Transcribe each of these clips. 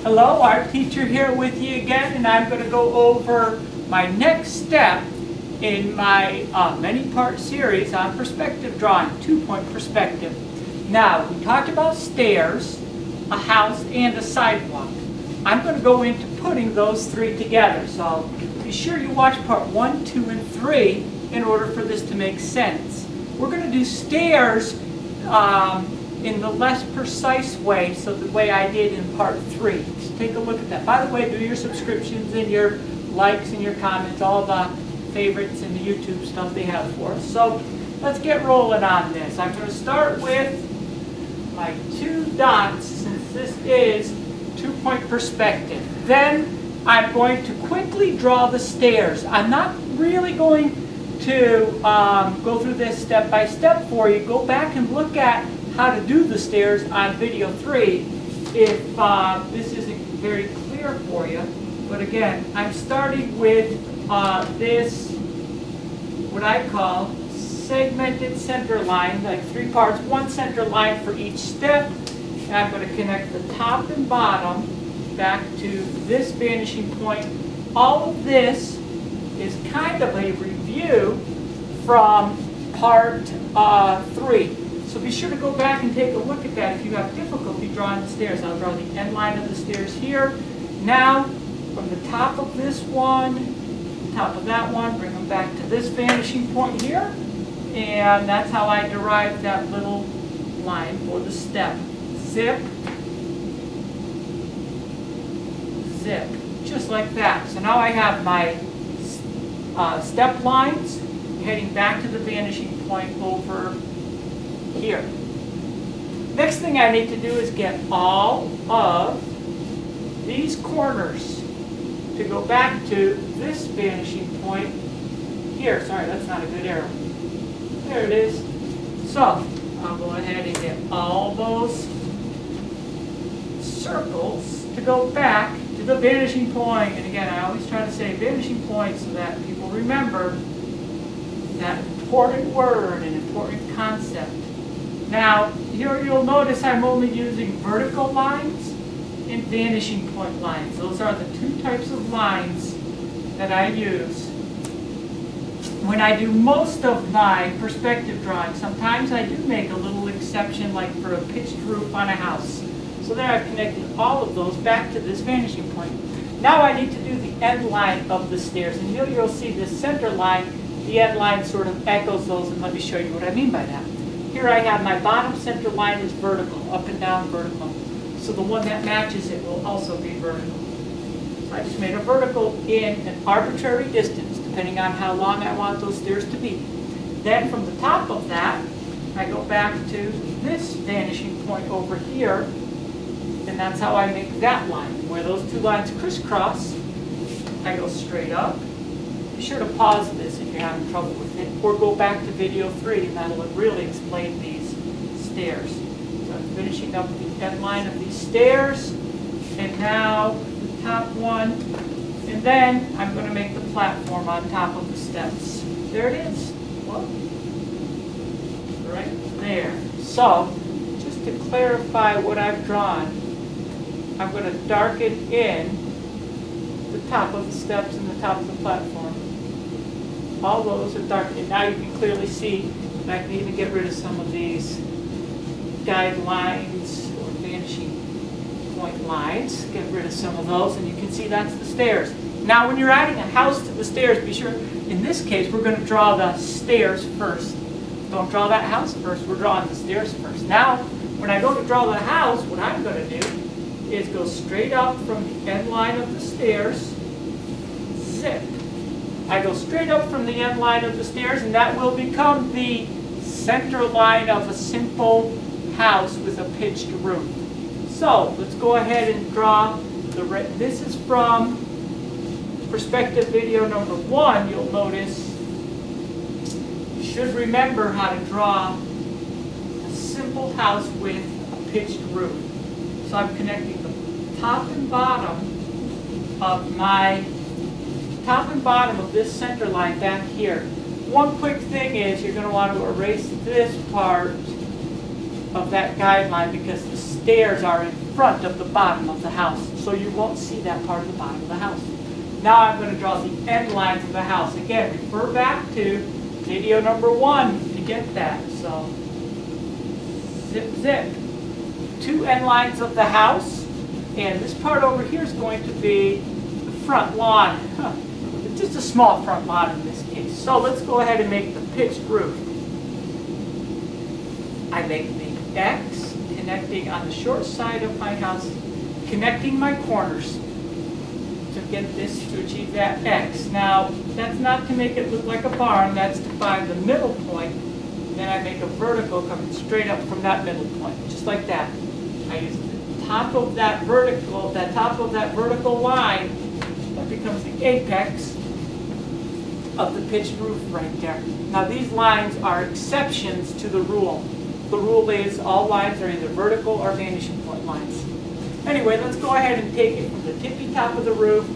Hello, art teacher here with you again, and I'm going to go over my next step in my many-part series on perspective drawing, two-point perspective. Now, we talked about stairs, a house, and a sidewalk. I'm going to go into putting those three together, so be sure you watch part 1, 2, and 3 in order for this to make sense. We're going to do stairs in the less precise way, so the way I did in part 3. So take a look at that. By the way, do your subscriptions and your likes and your comments, all the favorites and the YouTube stuff they have for us. So let's get rolling on this. I'm going to start with my 2 dots, since this is two-point perspective. Then I'm going to quickly draw the stairs. I'm not really going to go through this step by step for you. Go back and look at how to do the stairs on video 3 if this isn't very clear for you. But again, I'm starting with this, what I call segmented center line, like 3 parts, 1 center line for each step. And I'm going to connect the top and bottom back to this vanishing point. All of this is kind of a review from part 3. So be sure to go back and take a look at that if you have difficulty drawing the stairs. I'll draw the end line of the stairs here. Now, from the top of this one, top of that one, bring them back to this vanishing point here. And that's how I derived that little line for the step. Zip, zip, just like that. So now I have my step lines heading back to the vanishing point over here. Next thing I need to do is get all of these corners to go back to this vanishing point here. Sorry, that's not a good arrow. There it is. So I'll go ahead and get all those circles to go back to the vanishing point. And again, I always try to say vanishing point so that people remember that important word and important concept. Now, here you'll notice I'm only using vertical lines and vanishing point lines. Those are the 2 types of lines that I use when I do most of my perspective drawing. Sometimes I do make a little exception, like for a pitched roof on a house. So there I've connected all of those back to this vanishing point. Now I need to do the end line of the stairs. And you'll see this center line, the end line sort of echoes those, and let me show you what I mean by that. Here I have my bottom center line is vertical, up and down vertical. So the one that matches it will also be vertical. So I just made a vertical in an arbitrary distance, depending on how long I want those stairs to be. Then from the top of that, I go back to this vanishing point over here, and that's how I make that line. Where those 2 lines crisscross, I go straight up. Be sure to pause this if you're having trouble with it, or go back to video 3, and that'll really explain these stairs. So I'm finishing up the end line of these stairs, and now the top one, and then I'm going to make the platform on top of the steps. There it is. Whoa. Right there. So, just to clarify what I've drawn, I'm going to darken in the top of the steps and the top of the platform. All those are dark, and now you can clearly see that I can even get rid of some of these guidelines or vanishing point lines. Get rid of some of those, and you can see that's the stairs. Now when you're adding a house to the stairs, be sure, in this case, we're going to draw the stairs first. Don't draw that house first, we're drawing the stairs first. Now, when I go to draw the house, what I'm going to do is go straight up from the end line of the stairs, zip. I go straight up from the end line of the stairs, and that will become the center line of a simple house with a pitched roof. So let's go ahead and draw the this is from perspective video number 1. You'll notice you should remember how to draw a simple house with a pitched roof. So I'm connecting the top and bottom of this center line back here. One quick thing is you're going to want to erase this part of that guideline because stairs are in front of the bottom of the house, so you won't see that part of the bottom of the house. Now I'm going to draw the end lines of the house. Again, refer back to video number 1 to get that. So, zip, zip. 2 end lines of the house, and this part over here is going to be the front lawn. Just a small front lawn in this case. So let's go ahead and make the pitched roof. I make the X connecting on the short side of my house, connecting my corners to get this to achieve that X. Now, that's not to make it look like a barn, that's to find the middle point. Then I make a vertical coming straight up from that middle point, just like that. I use the top of that vertical line, that becomes the apex of the pitched roof right there. Now these lines are exceptions to the rule. The rule is all lines are either vertical or vanishing point lines. Anyway, let's go ahead and take it from the tippy top of the roof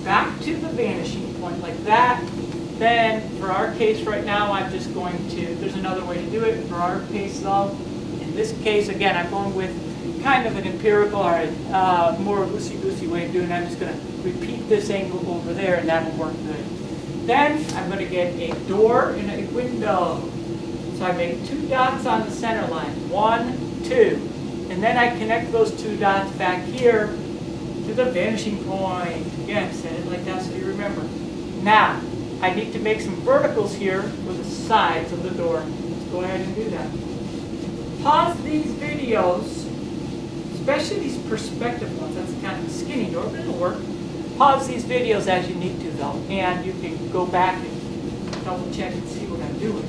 back to the vanishing point like that. Then, for our case right now, I'm just going to, there's another way to do it. For our case though, in this case, again, I'm going with kind of an empirical or a more loosey-goosey way of doing it. I'm just going to repeat this angle over there and that will work good. Then, I'm going to get a door and a window. So I make 2 dots on the center line, 1, 2. And then I connect those 2 dots back here to the vanishing point. Again, set it like that so you remember. Now, I need to make some verticals here for the sides of the door. Let's go ahead and do that. Pause these videos, especially these perspective ones. That's kind of a skinny door, but it'll work. Pause these videos as you need to, though, and you can go back and double check and see what I'm doing.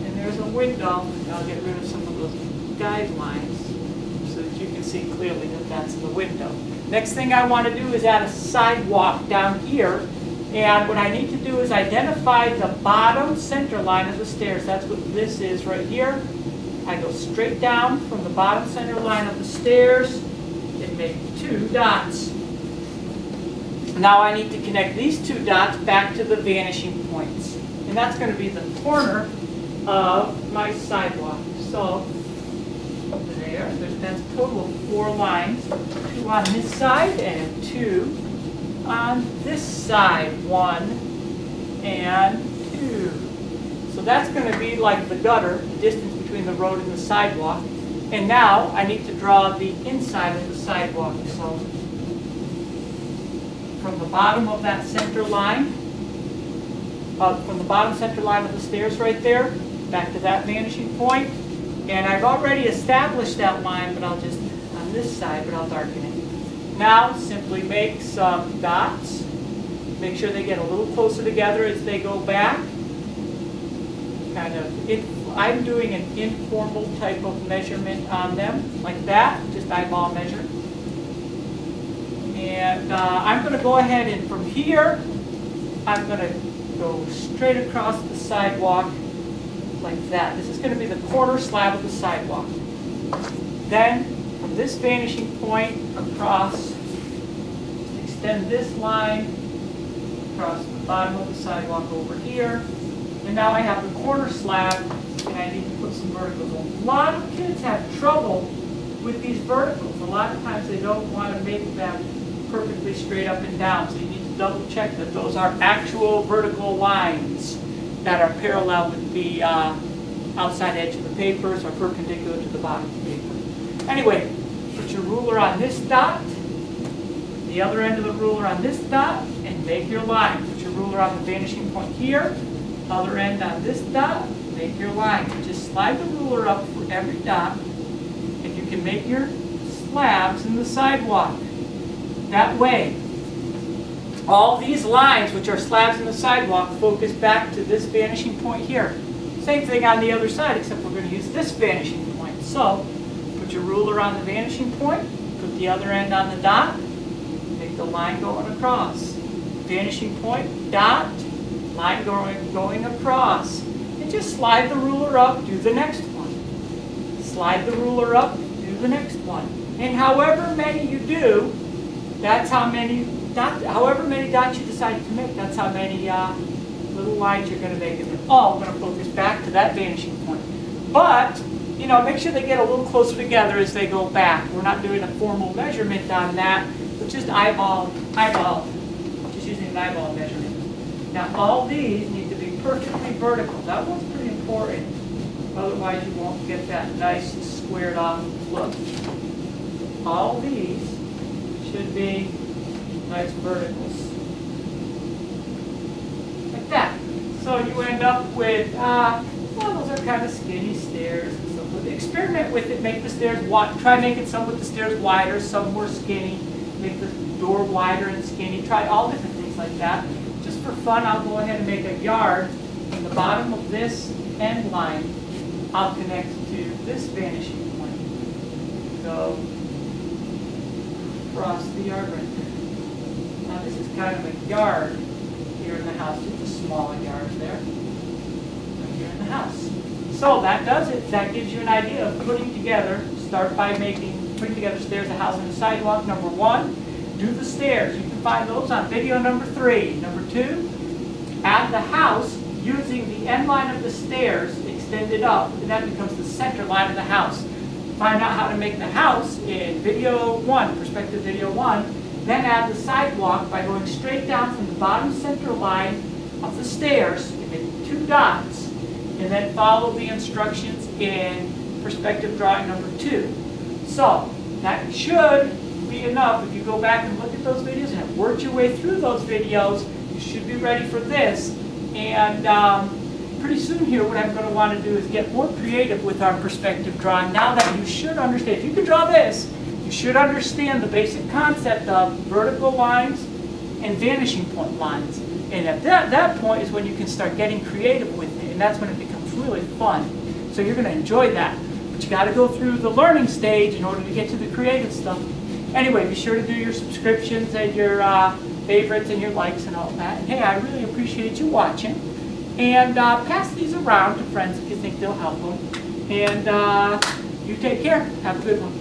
And there's a window. I'll get rid of some of those guidelines so that you can see clearly that that's the window. Next thing I want to do is add a sidewalk down here. And what I need to do is identify the bottom center line of the stairs. That's what this is right here. I go straight down from the bottom center line of the stairs and make 2 dots. Now I need to connect these 2 dots back to the vanishing points. And that's going to be the corner of my sidewalk. So that's a total of 4 lines. 2 on this side and 2 on this side, 1 and 2. So that's going to be like the gutter, the distance between the road and the sidewalk. And now I need to draw the inside of the sidewalk. So from the bottom of that center line, from the bottom center line of the stairs right there, back to that vanishing point. And I've already established that line, but I'll just, on this side, but I'll darken it. Now, simply make some dots. Make sure they get a little closer together as they go back. I'm doing an informal type of measurement on them, like that, just eyeball measure. And I'm going to go ahead and from here, I'm going to go straight across the sidewalk like that. This is going to be the corner slab of the sidewalk. Then, from this vanishing point across, extend this line across the bottom of the sidewalk over here. And now I have the corner slab, and I need to put some verticals on. A lot of kids have trouble with these verticals. A lot of times they don't want to make them perfectly straight up and down. So you need to double check that those are actual vertical lines that are parallel with the outside edge of the papers or perpendicular to the bottom of the paper. Anyway, put your ruler on this dot, the other end of the ruler on this dot, and make your line. Put your ruler on the vanishing point here, other end on this dot, make your line. Just slide the ruler up for every dot, and you can make your slabs in the sidewalk. That way, all these lines, which are slabs in the sidewalk, focus back to this vanishing point here. Same thing on the other side, except we're going to use this vanishing point. So, put your ruler on the vanishing point, put the other end on the dot, make the line going across. Vanishing point, dot, line going across. And just slide the ruler up, do the next one. Slide the ruler up, do the next one. And however many you do, that's how many dots, however many dots you decide to make, that's how many little lines you're going to make. And they're all going to focus back to that vanishing point. But you know, make sure they get a little closer together as they go back. We're not doing a formal measurement on that, but just eyeball, just using an eyeball measurement. Now all these need to be perfectly vertical. That one's pretty important. Otherwise you won't get that nice squared off look. All these should be nice verticals. Like that. So you end up with, well, those are kind of skinny stairs and so forth. Experiment with it, make the stairs wide. Try making some with the stairs wider, some more skinny. Make the door wider and skinny. Try all different things like that. Just for fun, I'll go ahead and make a yard. From the bottom of this end line, I'll connect to this vanishing point. So, across the yard right there. Now this is kind of a yard here in the house. Just a small yard there. Right here in the house. So that does it. That gives you an idea of putting together. Start by putting together stairs, a house, and a sidewalk. Number 1, do the stairs. You can find those on video number 3. Number 2, add the house using the end line of the stairs extended up, and that becomes the center line of the house. Find out how to make the house in video 1, perspective video 1. Then add the sidewalk by going straight down from the bottom center line of the stairs and make 2 dots, and then follow the instructions in perspective drawing number 2. So that should be enough. If you go back and look at those videos and have worked your way through those videos, you should be ready for this. And pretty soon here, what I'm going to want to do is get more creative with our perspective drawing. Now that you should understand, if you can draw this, you should understand the basic concept of vertical lines and vanishing point lines. And at that point is when you can start getting creative with it, and that's when it becomes really fun. So you're going to enjoy that. But you got to go through the learning stage in order to get to the creative stuff. Anyway, be sure to do your subscriptions and your favorites and your likes and all that. And hey, I really appreciate you watching. And pass these around to friends if you think they'll help them. And you take care. Have a good one.